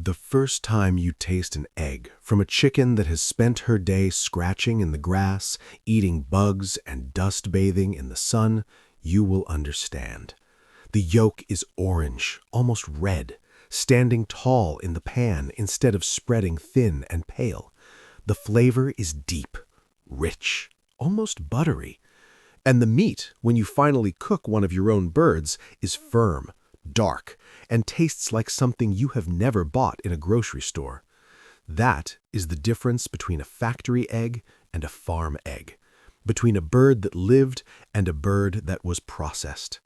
The first time you taste an egg from a chicken that has spent her day scratching in the grass, eating bugs, and dust bathing in the sun, you will understand. The yolk is orange, almost red, standing tall in the pan instead of spreading thin and pale. The flavor is deep, rich, almost buttery. And the meat, when you finally cook one of your own birds, is firm, dark, and tastes like something you have never bought in a grocery store. That is the difference between a factory egg and a farm egg, between a bird that lived and a bird that was processed.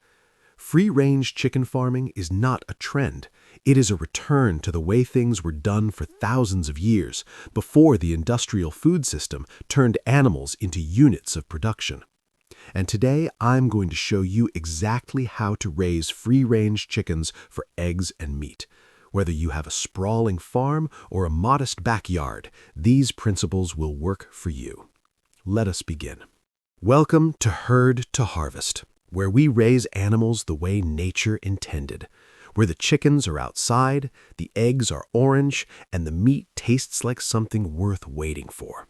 Free-range chicken farming is not a trend. It is a return to the way things were done for thousands of years before the industrial food system turned animals into units of production. And today I'm going to show you exactly how to raise free-range chickens for eggs and meat. Whether you have a sprawling farm or a modest backyard, these principles will work for you. Let us begin. Welcome to Herd to Harvest, where we raise animals the way nature intended, where the chickens are outside, the eggs are orange, and the meat tastes like something worth waiting for.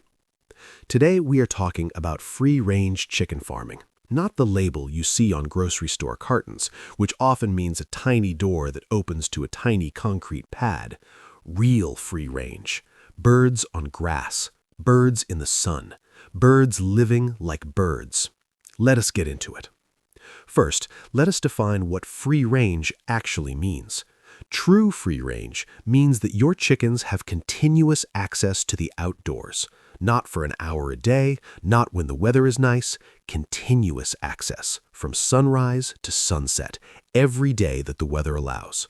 Today we are talking about free-range chicken farming, not the label you see on grocery store cartons, which often means a tiny door that opens to a tiny concrete pad. Real free-range. Birds on grass. Birds in the sun. Birds living like birds. Let us get into it. First, let us define what free-range actually means. True free-range means that your chickens have continuous access to the outdoors. Not for an hour a day, not when the weather is nice, continuous access from sunrise to sunset, every day that the weather allows.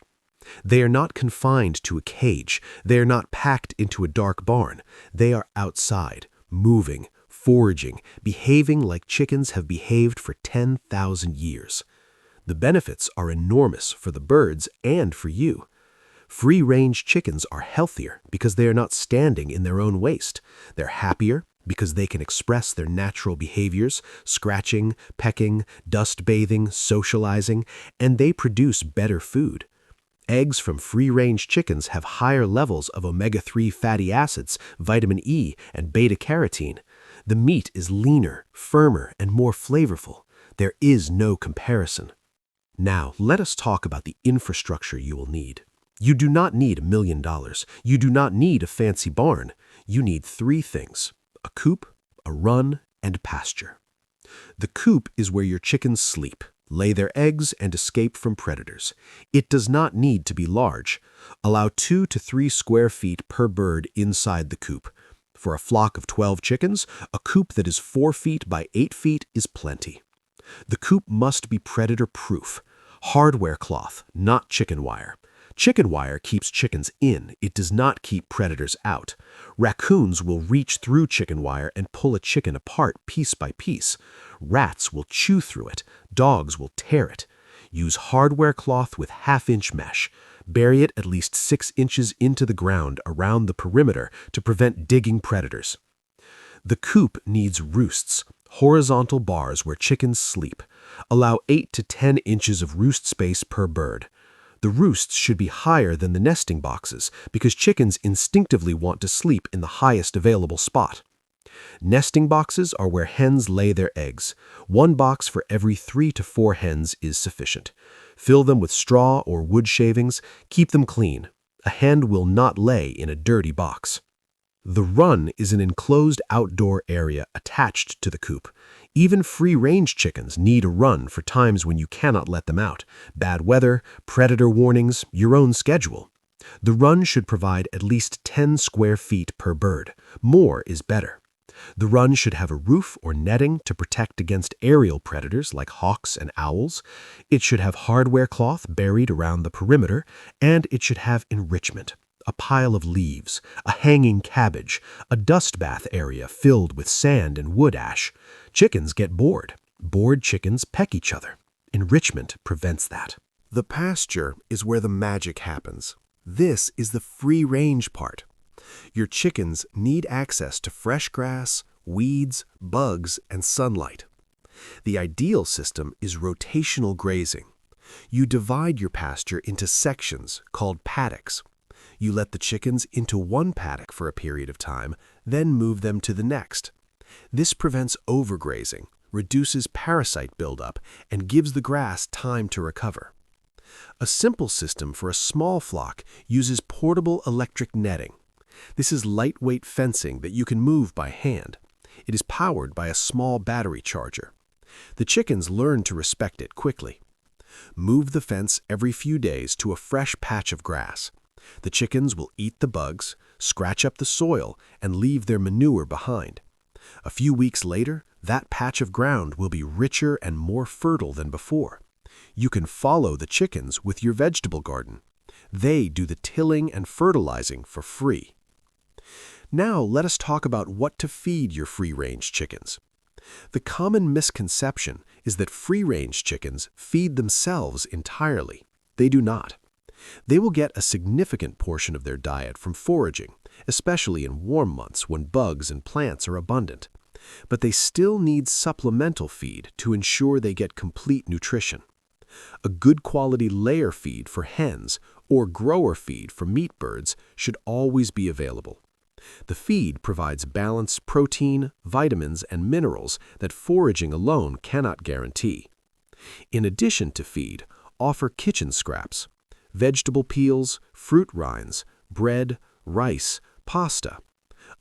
They are not confined to a cage. They are not packed into a dark barn. They are outside, moving, foraging, behaving like chickens have behaved for 10,000 years. The benefits are enormous for the birds and for you. Free-range chickens are healthier because they are not standing in their own waste. They're happier because they can express their natural behaviors, scratching, pecking, dust bathing, socializing, and they produce better food. Eggs from free-range chickens have higher levels of omega-3 fatty acids, vitamin E, and beta-carotene. The meat is leaner, firmer, and more flavorful. There is no comparison. Now, let us talk about the infrastructure you will need. You do not need $1 million. You do not need a fancy barn. You need three things: a coop, a run, and pasture. The coop is where your chickens sleep, lay their eggs, and escape from predators. It does not need to be large. Allow 2 to 3 square feet per bird inside the coop. For a flock of 12 chickens, a coop that is 4 feet by 8 feet is plenty. The coop must be predator-proof. Hardware cloth, not chicken wire. Chicken wire keeps chickens in. It does not keep predators out. Raccoons will reach through chicken wire and pull a chicken apart piece by piece. Rats will chew through it. Dogs will tear it. Use hardware cloth with half-inch mesh. Bury it at least 6 inches into the ground around the perimeter to prevent digging predators. The coop needs roosts, horizontal bars where chickens sleep. Allow 8 to 10 inches of roost space per bird. The roosts should be higher than the nesting boxes because chickens instinctively want to sleep in the highest available spot. Nesting boxes are where hens lay their eggs. 1 box for every 3 to 4 hens is sufficient. Fill them with straw or wood shavings. Keep them clean. A hen will not lay in a dirty box. The run is an enclosed outdoor area attached to the coop. Even free-range chickens need a run for times when you cannot let them out. Bad weather, predator warnings, your own schedule. The run should provide at least 10 square feet per bird. More is better. The run should have a roof or netting to protect against aerial predators like hawks and owls. It should have hardware cloth buried around the perimeter, and it should have enrichment. A pile of leaves, a hanging cabbage, a dust bath area filled with sand and wood ash. Chickens get bored. Bored chickens peck each other. Enrichment prevents that. The pasture is where the magic happens. This is the free-range part. Your chickens need access to fresh grass, weeds, bugs, and sunlight. The ideal system is rotational grazing. You divide your pasture into sections called paddocks. You let the chickens into one paddock for a period of time, then move them to the next. This prevents overgrazing, reduces parasite buildup, and gives the grass time to recover. A simple system for a small flock uses portable electric netting. This is lightweight fencing that you can move by hand. It is powered by a small battery charger. The chickens learn to respect it quickly. Move the fence every few days to a fresh patch of grass. The chickens will eat the bugs, scratch up the soil, and leave their manure behind. A few weeks later, that patch of ground will be richer and more fertile than before. You can follow the chickens with your vegetable garden. They do the tilling and fertilizing for free. Now let us talk about what to feed your free-range chickens. The common misconception is that free-range chickens feed themselves entirely. They do not. They will get a significant portion of their diet from foraging, especially in warm months when bugs and plants are abundant. But they still need supplemental feed to ensure they get complete nutrition. A good quality layer feed for hens or grower feed for meat birds should always be available. The feed provides balanced protein, vitamins, and minerals that foraging alone cannot guarantee. In addition to feed, offer kitchen scraps, vegetable peels, fruit rinds, bread, rice, pasta.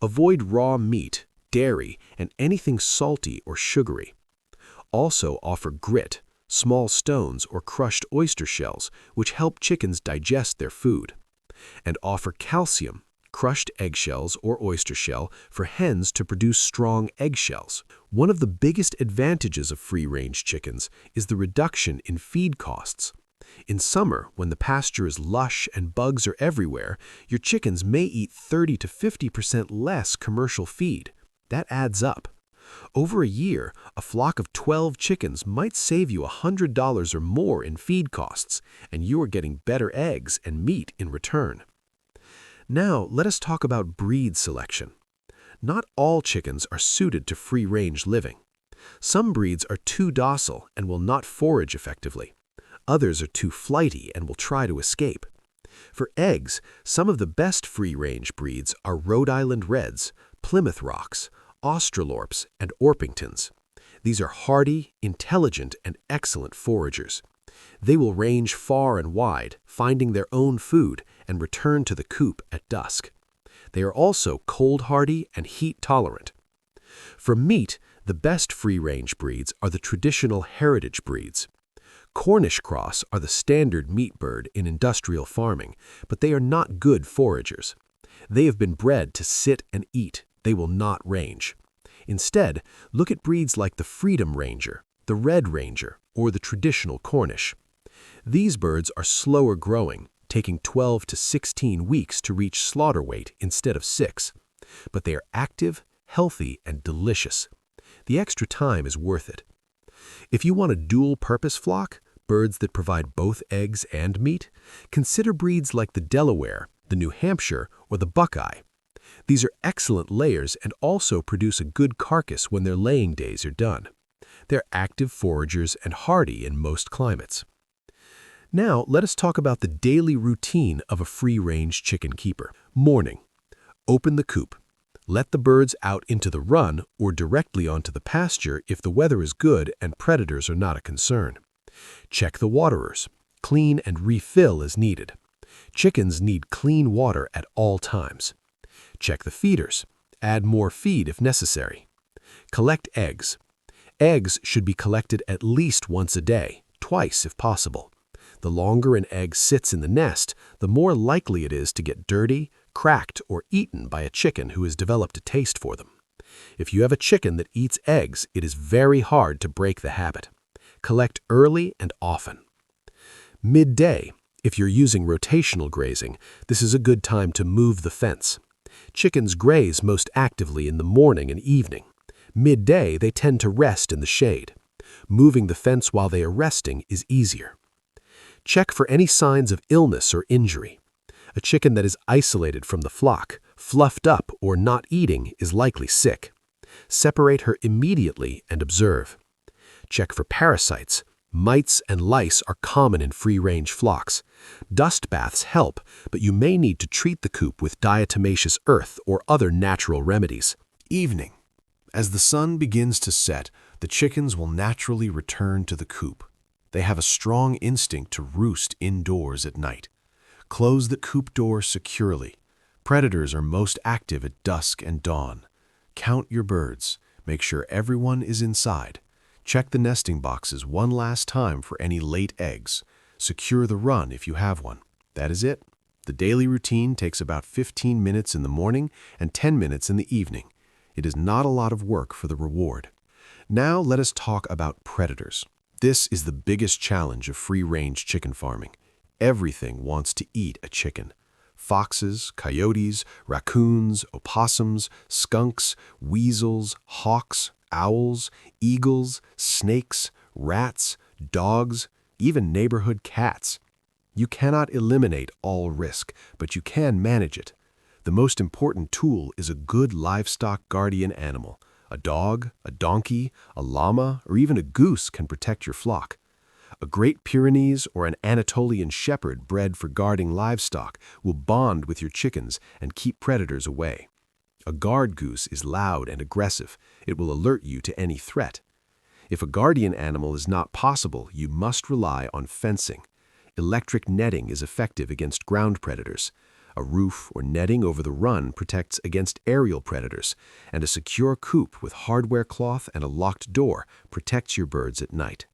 Avoid raw meat, dairy, and anything salty or sugary. Also offer grit, small stones or crushed oyster shells, which help chickens digest their food. And offer calcium, crushed eggshells or oyster shell for hens to produce strong eggshells. One of the biggest advantages of free-range chickens is the reduction in feed costs. In summer, when the pasture is lush and bugs are everywhere, your chickens may eat 30 to 50% less commercial feed. That adds up. Over a year, a flock of 12 chickens might save you $100 or more in feed costs, and you are getting better eggs and meat in return. Now, let us talk about breed selection. Not all chickens are suited to free-range living. Some breeds are too docile and will not forage effectively. Others are too flighty and will try to escape. For eggs, some of the best free-range breeds are Rhode Island Reds, Plymouth Rocks, Australorps, and Orpingtons. These are hardy, intelligent, and excellent foragers. They will range far and wide, finding their own food, and return to the coop at dusk. They are also cold-hardy and heat-tolerant. For meat, the best free-range breeds are the traditional heritage breeds. Cornish cross are the standard meat bird in industrial farming, but they are not good foragers. They have been bred to sit and eat. They will not range. Instead, look at breeds like the Freedom Ranger, the Red Ranger, or the traditional Cornish. These birds are slower growing, taking 12 to 16 weeks to reach slaughter weight instead of 6. But they are active, healthy, and delicious. The extra time is worth it. If you want a dual-purpose flock, birds that provide both eggs and meat, consider breeds like the Delaware, the New Hampshire, or the Buckeye. These are excellent layers and also produce a good carcass when their laying days are done. They're active foragers and hardy in most climates. Now, let us talk about the daily routine of a free-range chicken keeper. Morning. Open the coop. Let the birds out into the run or directly onto the pasture if the weather is good and predators are not a concern. Check the waterers. Clean and refill as needed. Chickens need clean water at all times. Check the feeders. Add more feed if necessary. Collect eggs. Eggs should be collected at least once a day, twice if possible. The longer an egg sits in the nest, the more likely it is to get dirty, cracked, or eaten by a chicken who has developed a taste for them. If you have a chicken that eats eggs, it is very hard to break the habit. Collect early and often. Midday. If you're using rotational grazing, this is a good time to move the fence. Chickens graze most actively in the morning and evening. Midday, they tend to rest in the shade. Moving the fence while they are resting is easier. Check for any signs of illness or injury. A chicken that is isolated from the flock, fluffed up, or not eating is likely sick. Separate her immediately and observe. Check for parasites. Mites and lice are common in free-range flocks. Dust baths help, but you may need to treat the coop with diatomaceous earth or other natural remedies. Evening. As the sun begins to set, the chickens will naturally return to the coop. They have a strong instinct to roost indoors at night. Close the coop door securely. Predators are most active at dusk and dawn. Count your birds. Make sure everyone is inside. Check the nesting boxes one last time for any late eggs. Secure the run if you have one. That is it. The daily routine takes about 15 minutes in the morning and 10 minutes in the evening. It is not a lot of work for the reward. Now let us talk about predators. This is the biggest challenge of free-range chicken farming. Everything wants to eat a chicken. Foxes, coyotes, raccoons, opossums, skunks, weasels, hawks, owls, eagles, snakes, rats, dogs, even neighborhood cats. You cannot eliminate all risk, but you can manage it. The most important tool is a good livestock guardian animal. A dog, a donkey, a llama, or even a goose can protect your flock. A Great Pyrenees or an Anatolian shepherd bred for guarding livestock will bond with your chickens and keep predators away. A guard goose is loud and aggressive. It will alert you to any threat. If a guardian animal is not possible, you must rely on fencing. Electric netting is effective against ground predators. A roof or netting over the run protects against aerial predators, and a secure coop with hardware cloth and a locked door protects your birds at night.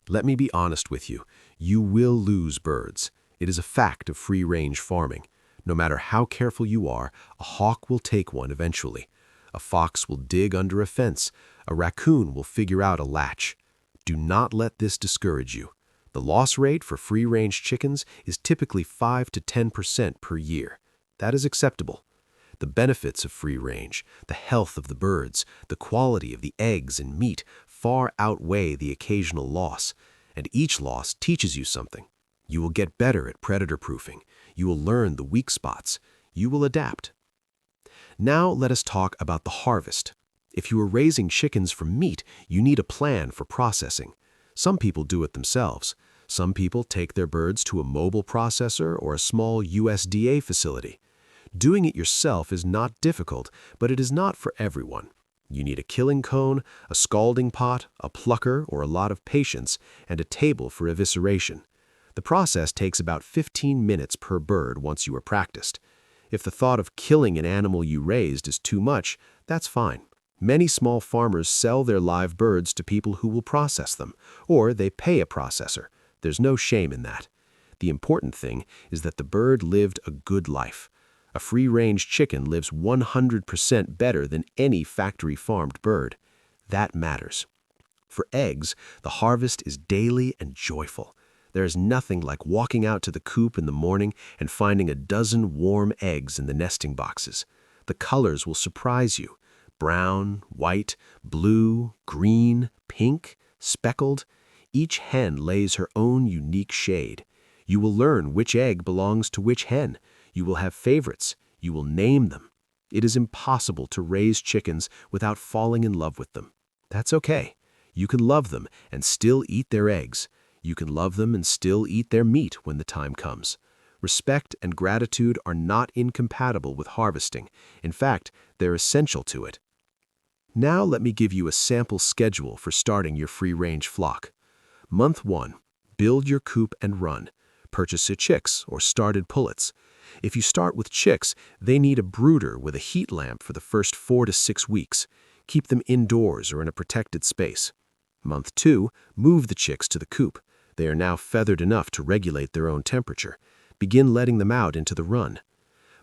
Let me be honest with you, you will lose birds. It is a fact of free-range farming. No matter how careful you are, a hawk will take one eventually. A fox will dig under a fence. A raccoon will figure out a latch. Do not let this discourage you. The loss rate for free-range chickens is typically 5 to 10% per year. That is acceptable. The benefits of free-range, the health of the birds, the quality of the eggs and meat far outweigh the occasional loss, and each loss teaches you something. You will get better at predator proofing. You will learn the weak spots. You will adapt. Now let us talk about the harvest. If you are raising chickens for meat, you need a plan for processing. Some people do it themselves. Some people take their birds to a mobile processor or a small USDA facility. Doing it yourself is not difficult, but it is not for everyone. You need a killing cone, a scalding pot, a plucker or a lot of patience, and a table for evisceration. The process takes about 15 minutes per bird once you are practiced. If the thought of killing an animal you raised is too much, that's fine. Many small farmers sell their live birds to people who will process them, or they pay a processor. There's no shame in that. The important thing is that the bird lived a good life. A free-range chicken lives 100% better than any factory-farmed bird. That matters. For eggs, the harvest is daily and joyful. There is nothing like walking out to the coop in the morning and finding a dozen warm eggs in the nesting boxes. The colors will surprise you. Brown, white, blue, green, pink, speckled. Each hen lays her own unique shade. You will learn which egg belongs to which hen. You will have favorites. You will name them. It is impossible to raise chickens without falling in love with them. That's okay. You can love them and still eat their eggs. You can love them and still eat their meat when the time comes. Respect and gratitude are not incompatible with harvesting. In fact, they're essential to it. Now let me give you a sample schedule for starting your free-range flock. Month 1. Build your coop and run. Purchase your chicks or started pullets. If you start with chicks, they need a brooder with a heat lamp for the first 4 to 6 weeks. Keep them indoors or in a protected space. Month 2, move the chicks to the coop. They are now feathered enough to regulate their own temperature. Begin letting them out into the run.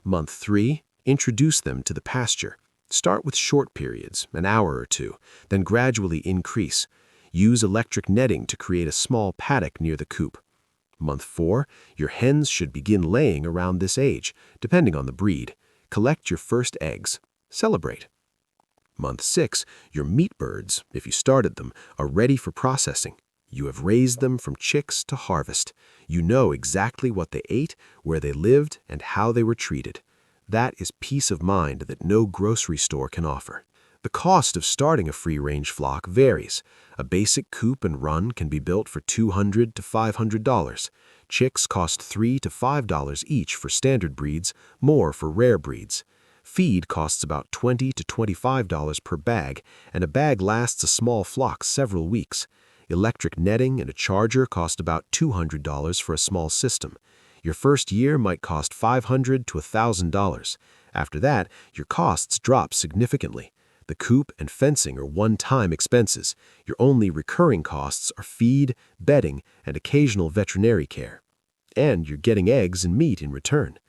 Month 3, introduce them to the pasture. Start with short periods, an hour or two, then gradually increase. Use electric netting to create a small paddock near the coop. Month 4, your hens should begin laying around this age, depending on the breed. Collect your first eggs. Celebrate. Month 6, your meat birds, if you started them, are ready for processing. You have raised them from chicks to harvest. You know exactly what they ate, where they lived, and how they were treated. That is peace of mind that no grocery store can offer. The cost of starting a free-range flock varies. A basic coop and run can be built for $200 to $500. Chicks cost $3 to $5 each for standard breeds, more for rare breeds. Feed costs about $20 to $25 per bag, and a bag lasts a small flock several weeks. Electric netting and a charger cost about $200 for a small system. Your first year might cost $500 to $1,000. After that, your costs drop significantly. The coop and fencing are one-time expenses. Your only recurring costs are feed, bedding, and occasional veterinary care. And you're getting eggs and meat in return.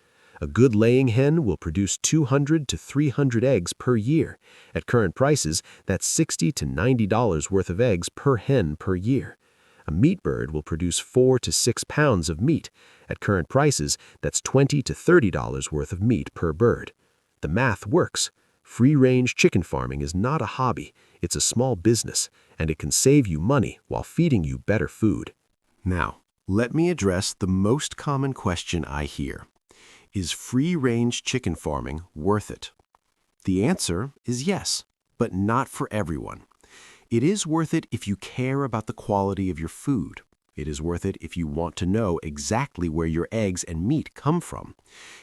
A good laying hen will produce 200 to 300 eggs per year. At current prices, that's $60 to $90 worth of eggs per hen per year. A meat bird will produce 4 to 6 pounds of meat. At current prices, that's $20 to $30 worth of meat per bird. The math works. Free-range chicken farming is not a hobby, it's a small business, and it can save you money while feeding you better food. Now, let me address the most common question I hear. Is free-range chicken farming worth it? The answer is yes, but not for everyone. It is worth it if you care about the quality of your food. It is worth it if you want to know exactly where your eggs and meat come from.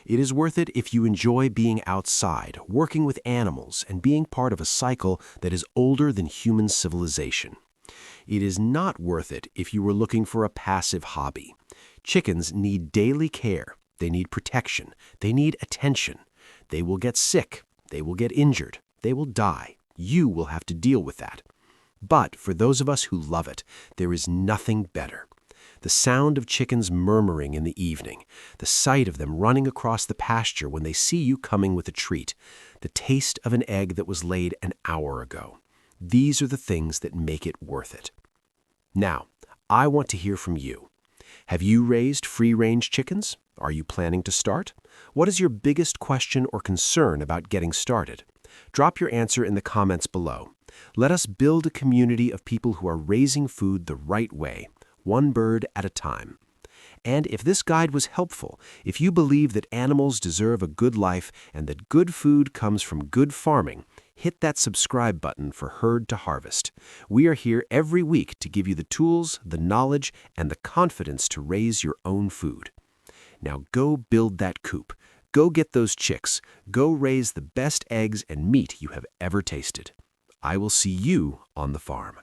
It is worth it if you enjoy being outside, working with animals, and being part of a cycle that is older than human civilization. It is not worth it if you were looking for a passive hobby. Chickens need daily care. They need protection. They need attention. They will get sick. They will get injured. They will die. You will have to deal with that. But for those of us who love it, there is nothing better. The sound of chickens murmuring in the evening, the sight of them running across the pasture when they see you coming with a treat, the taste of an egg that was laid an hour ago. These are the things that make it worth it. Now, I want to hear from you. Have you raised free-range chickens? Are you planning to start? What is your biggest question or concern about getting started? Drop your answer in the comments below. Let us build a community of people who are raising food the right way, one bird at a time. And if this guide was helpful, if you believe that animals deserve a good life and that good food comes from good farming, hit that subscribe button for Herd to Harvest. We are here every week to give you the tools, the knowledge, and the confidence to raise your own food. Now go build that coop. Go get those chicks. Go raise the best eggs and meat you have ever tasted. I will see you on the farm.